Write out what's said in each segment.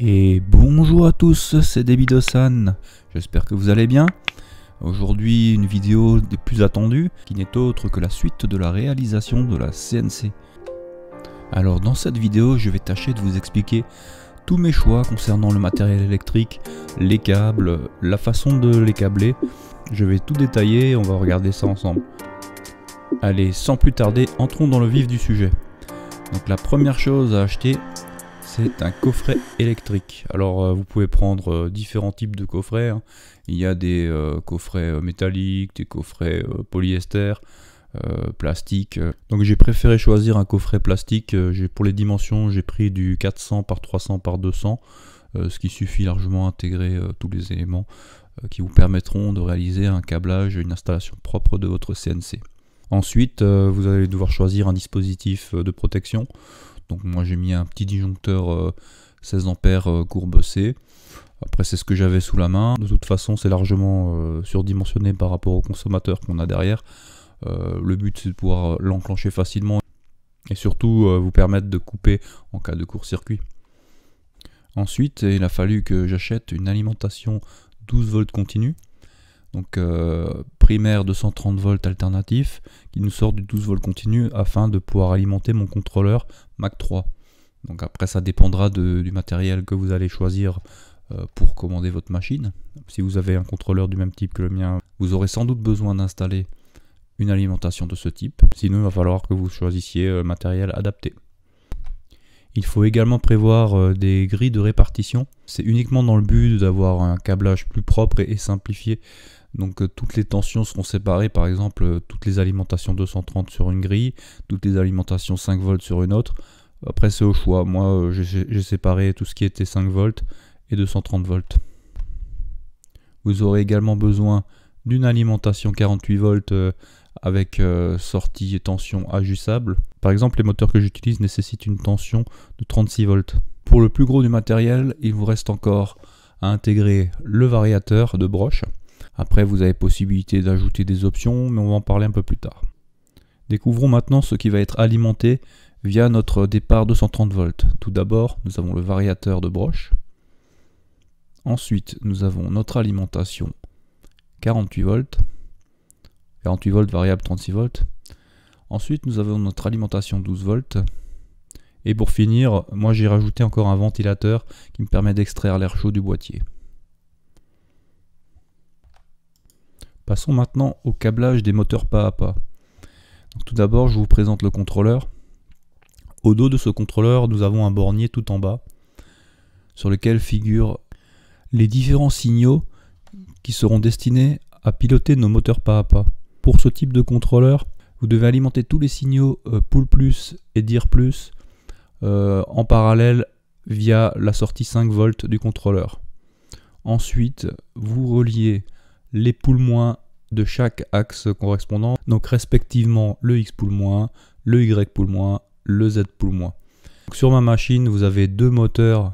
Et bonjour à tous, c'est Debido-san, j'espère que vous allez bien. Aujourd'hui une vidéo des plus attendues, qui n'est autre que la suite de la réalisation de la CNC. Alors dans cette vidéo, je vais tâcher de vous expliquer tous mes choix concernant le matériel électrique, les câbles, la façon de les câbler. Je vais tout détailler, on va regarder ça ensemble. Allez, sans plus tarder, entrons dans le vif du sujet. Donc la première chose à acheter, c'est un coffret électrique. Alors vous pouvez prendre différents types de coffrets, hein. Il y a des coffrets métalliques, des coffrets polyester, plastique. Donc j'ai préféré choisir un coffret plastique. Pour les dimensions, j'ai pris du 400 par 300 par 200, ce qui suffit largement à intégrer tous les éléments qui vous permettront de réaliser un câblage, une installation propre de votre CNC. Ensuite, vous allez devoir choisir un dispositif de protection. Donc moi j'ai mis un petit disjoncteur 16 ampères courbe C. Après c'est ce que j'avais sous la main. De toute façon c'est largement surdimensionné par rapport au consommateur qu'on a derrière. Le but c'est de pouvoir l'enclencher facilement et surtout vous permettre de couper en cas de court-circuit. Ensuite il a fallu que j'achète une alimentation 12 volts continue. Donc primaire 230 volts alternatif qui nous sort du 12 volts continu afin de pouvoir alimenter mon contrôleur Mac 3. Donc après ça dépendra du matériel que vous allez choisir pour commander votre machine. Si vous avez un contrôleur du même type que le mien, vous aurez sans doute besoin d'installer une alimentation de ce type. Sinon il va falloir que vous choisissiez matériel adapté. Il faut également prévoir des grilles de répartition. C'est uniquement dans le but d'avoir un câblage plus propre et simplifié. Donc toutes les tensions seront séparées, par exemple toutes les alimentations 230 sur une grille, toutes les alimentations 5 volts sur une autre. Après c'est au choix, moi j'ai séparé tout ce qui était 5 volts et 230 volts. Vous aurez également besoin d'une alimentation 48 volts avec sortie et tension ajustable. Par exemple les moteurs que j'utilise nécessitent une tension de 36 volts. Pour le plus gros du matériel, il vous reste encore à intégrer le variateur de broche. Après vous avez possibilité d'ajouter des options, mais on va en parler un peu plus tard. Découvrons maintenant ce qui va être alimenté via notre départ 230 volts. Tout d'abord, nous avons le variateur de broche. Ensuite, nous avons notre alimentation 48 volts. 48 volts variable 36 volts. Ensuite, nous avons notre alimentation 12 volts. Et pour finir, moi j'ai rajouté encore un ventilateur qui me permet d'extraire l'air chaud du boîtier. Passons maintenant au câblage des moteurs pas à pas. Donc, tout d'abord, je vous présente le contrôleur. Au dos de ce contrôleur, nous avons un bornier tout en bas, sur lequel figurent les différents signaux qui seront destinés à piloter nos moteurs pas à pas. Pour ce type de contrôleur, vous devez alimenter tous les signaux pull plus et dir plus en parallèle via la sortie 5 volts du contrôleur. Ensuite, vous reliez les pull moins de chaque axe correspondant, donc respectivement le X pull moins, le Y pull moins, le Z pull moins. Sur ma machine, vous avez deux moteurs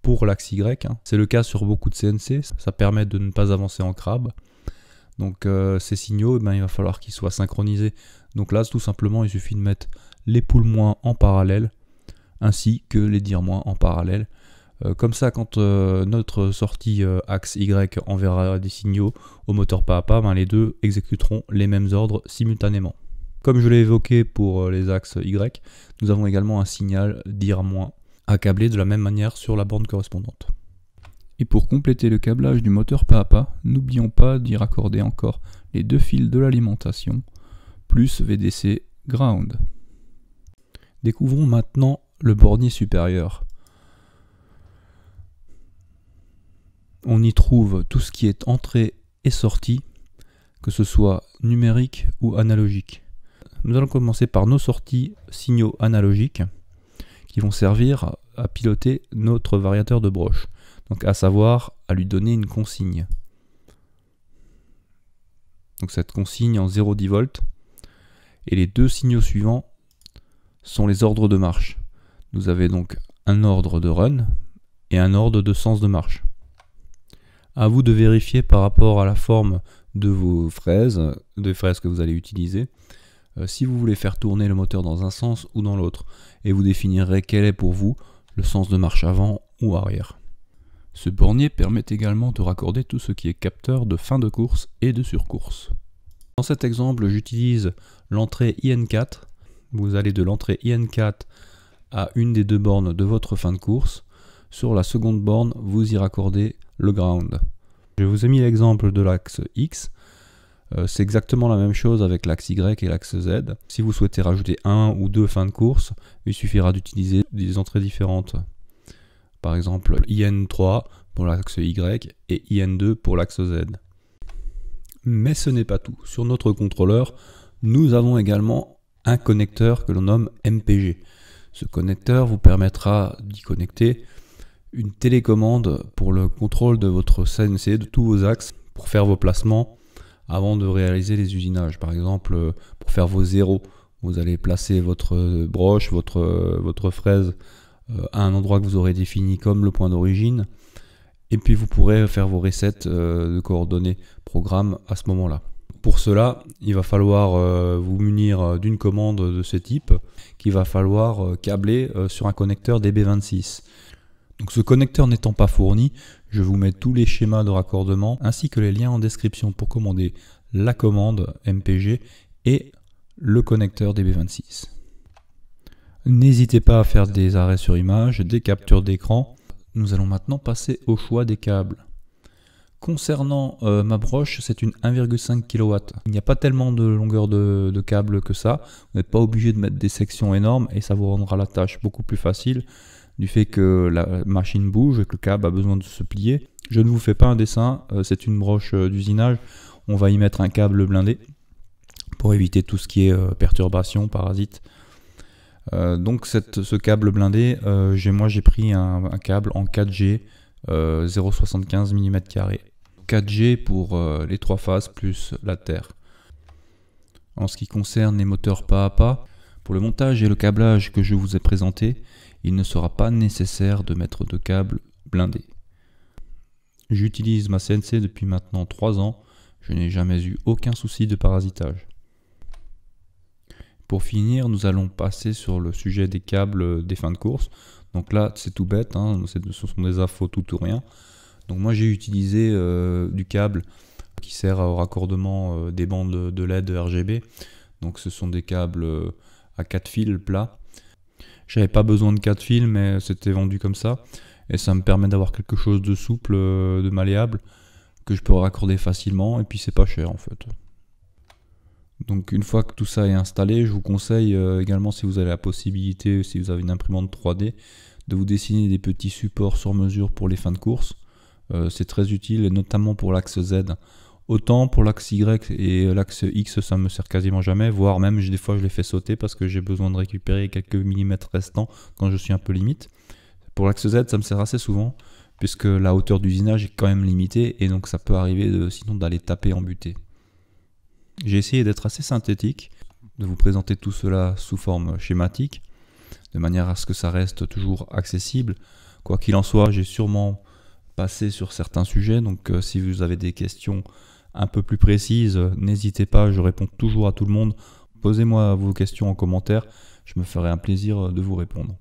pour l'axe Y, hein. C'est le cas sur beaucoup de CNC, ça permet de ne pas avancer en crabe. Donc ces signaux, il va falloir qu'ils soient synchronisés. Donc là, tout simplement, il suffit de mettre les pull moins en parallèle, ainsi que les dir moins en parallèle. Comme ça, quand notre sortie axe Y enverra des signaux au moteur pas à pas, les deux exécuteront les mêmes ordres simultanément. Comme je l'ai évoqué pour les axes Y, nous avons également un signal dir- à câbler de la même manière sur la borne correspondante. Et pour compléter le câblage du moteur pas à pas, n'oublions pas d'y raccorder encore les deux fils de l'alimentation, plus VDC ground. Découvrons maintenant le bornier supérieur. On y trouve tout ce qui est entrée et sortie, que ce soit numérique ou analogique. Nous allons commencer par nos sorties signaux analogiques qui vont servir à piloter notre variateur de broche, donc à savoir à lui donner une consigne. Donc cette consigne en 0,10 volts, et les deux signaux suivants sont les ordres de marche. Vous avez donc un ordre de run et un ordre de sens de marche. À vous de vérifier par rapport à la forme de vos fraises, des fraises que vous allez utiliser, si vous voulez faire tourner le moteur dans un sens ou dans l'autre. Et vous définirez quel est pour vous le sens de marche avant ou arrière. Ce bornier permet également de raccorder tout ce qui est capteur de fin de course et de surcourse. Dans cet exemple, j'utilise l'entrée IN4. Vous allez de l'entrée IN4 à une des deux bornes de votre fin de course. Sur la seconde borne, vous y raccordez le ground. Je vous ai mis l'exemple de l'axe X. C'est exactement la même chose avec l'axe Y et l'axe Z. Si vous souhaitez rajouter un ou deux fins de course, il suffira d'utiliser des entrées différentes. Par exemple, IN3 pour l'axe Y et IN2 pour l'axe Z. Mais ce n'est pas tout. Sur notre contrôleur, nous avons également un connecteur que l'on nomme MPG. Ce connecteur vous permettra d'y connecter une télécommande pour le contrôle de votre CNC, de tous vos axes, pour faire vos placements avant de réaliser les usinages. Par exemple, pour faire vos zéros, vous allez placer votre broche, votre fraise à un endroit que vous aurez défini comme le point d'origine, et puis vous pourrez faire vos resets de coordonnées programme à ce moment-là. Pour cela, il va falloir vous munir d'une commande de ce type qu'il va falloir câbler sur un connecteur DB26. Donc ce connecteur n'étant pas fourni, je vous mets tous les schémas de raccordement ainsi que les liens en description pour commander la commande MPG et le connecteur DB26. N'hésitez pas à faire des arrêts sur image, des captures d'écran. Nous allons maintenant passer au choix des câbles. Concernant ma broche, c'est une 1,5 kW. Il n'y a pas tellement de longueur de câble que ça. Vous n'êtes pas obligé de mettre des sections énormes et ça vous rendra la tâche beaucoup plus facile du fait que la machine bouge et que le câble a besoin de se plier. Je ne vous fais pas un dessin, c'est une broche d'usinage. On va y mettre un câble blindé pour éviter tout ce qui est perturbation, parasite. Donc ce câble blindé, moi j'ai pris un câble en 4G 0,75 mm². 4G pour les trois phases plus la terre. En ce qui concerne les moteurs pas à pas, pour le montage et le câblage que je vous ai présenté, il ne sera pas nécessaire de mettre de câble blindé. J'utilise ma CNC depuis maintenant 3 ans, je n'ai jamais eu aucun souci de parasitage. Pour finir, nous allons passer sur le sujet des câbles des fins de course. Donc là, c'est tout bête, hein, ce sont des infos tout ou rien. Donc moi, j'ai utilisé du câble qui sert au raccordement des bandes de LED RGB. Donc ce sont des câbles à 4 fils plats. J'avais pas besoin de 4 fils, mais c'était vendu comme ça. Et ça me permet d'avoir quelque chose de souple, de malléable, que je peux raccorder facilement. Et puis c'est pas cher en fait. Donc une fois que tout ça est installé, je vous conseille également, si vous avez la possibilité, si vous avez une imprimante 3D, de vous dessiner des petits supports sur mesure pour les fins de course. C'est très utile, et notamment pour l'axe Z. Autant pour l'axe Y et l'axe X, ça me sert quasiment jamais, voire même des fois je les fais sauter parce que j'ai besoin de récupérer quelques millimètres restants quand je suis un peu limite. Pour l'axe Z, ça me sert assez souvent, puisque la hauteur d'usinage est quand même limitée, et donc ça peut arriver sinon d'aller taper en butée. J'ai essayé d'être assez synthétique, de vous présenter tout cela sous forme schématique, de manière à ce que ça reste toujours accessible. Quoi qu'il en soit, j'ai sûrement passé sur certains sujets, donc si vous avez des questions un peu plus précises, n'hésitez pas, je réponds toujours à tout le monde. Posez-moi vos questions en commentaire, je me ferai un plaisir de vous répondre.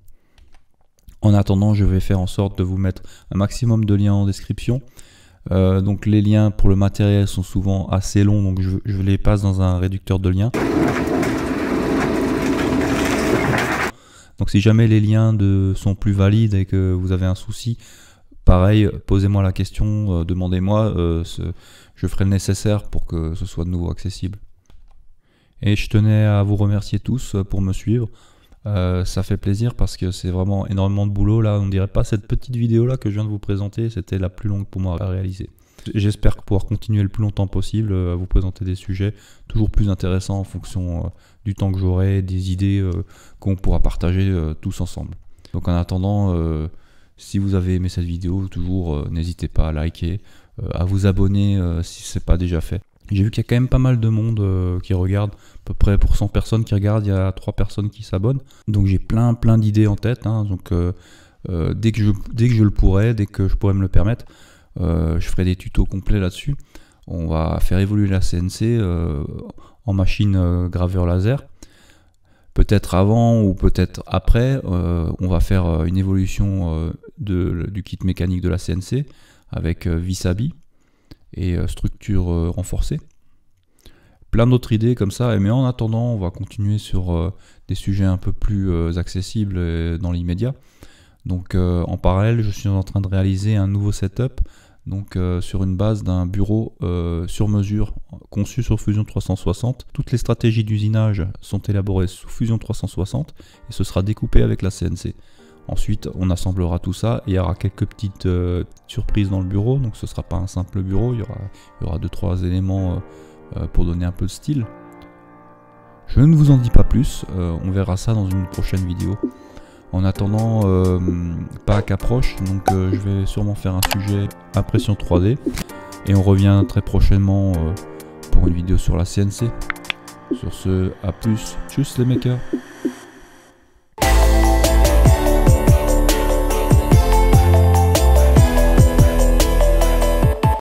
En attendant, je vais faire en sorte de vous mettre un maximum de liens en description. Donc les liens pour le matériel sont souvent assez longs, donc je les passe dans un réducteur de liens. Donc si jamais les liens sont plus valides et que vous avez un souci, pareil, posez-moi la question, demandez-moi, je ferai le nécessaire pour que ce soit de nouveau accessible. Et je tenais à vous remercier tous pour me suivre. Ça fait plaisir parce que c'est vraiment énormément de boulot là. On dirait pas cette petite vidéo là que je viens de vous présenter, c'était la plus longue pour moi à réaliser. J'espère pouvoir continuer le plus longtemps possible à vous présenter des sujets toujours plus intéressants en fonction du temps que j'aurai, des idées qu'on pourra partager tous ensemble. Donc en attendant, si vous avez aimé cette vidéo, toujours n'hésitez pas à liker, à vous abonner si ce n'est pas déjà fait. J'ai vu qu'il y a quand même pas mal de monde qui regarde, à peu près pour 100 personnes qui regardent, il y a 3 personnes qui s'abonnent. Donc j'ai plein d'idées en tête, hein. Donc dès que je le pourrai, dès que je pourrai me le permettre, je ferai des tutos complets là-dessus. On va faire évoluer la CNC en machine graveur laser. Peut-être avant ou peut-être après, on va faire une évolution du kit mécanique de la CNC avec vis à billes et structure renforcée. Plein d'autres idées comme ça, mais en attendant on va continuer sur des sujets un peu plus accessibles dans l'immédiat. Donc en parallèle je suis en train de réaliser un nouveau setup, donc sur une base d'un bureau sur mesure conçu sur Fusion 360. Toutes les stratégies d'usinage sont élaborées sous Fusion 360 et ce sera découpé avec la CNC. Ensuite on assemblera tout ça et il y aura quelques petites surprises dans le bureau, donc ce sera pas un simple bureau, il y aura 2-3 éléments pour donner un peu de style. Je ne vous en dis pas plus, on verra ça dans une prochaine vidéo. En attendant, Pâques approche, donc je vais sûrement faire un sujet impression 3D et on revient très prochainement pour une vidéo sur la CNC. Sur ce, à plus, tchuss les makers.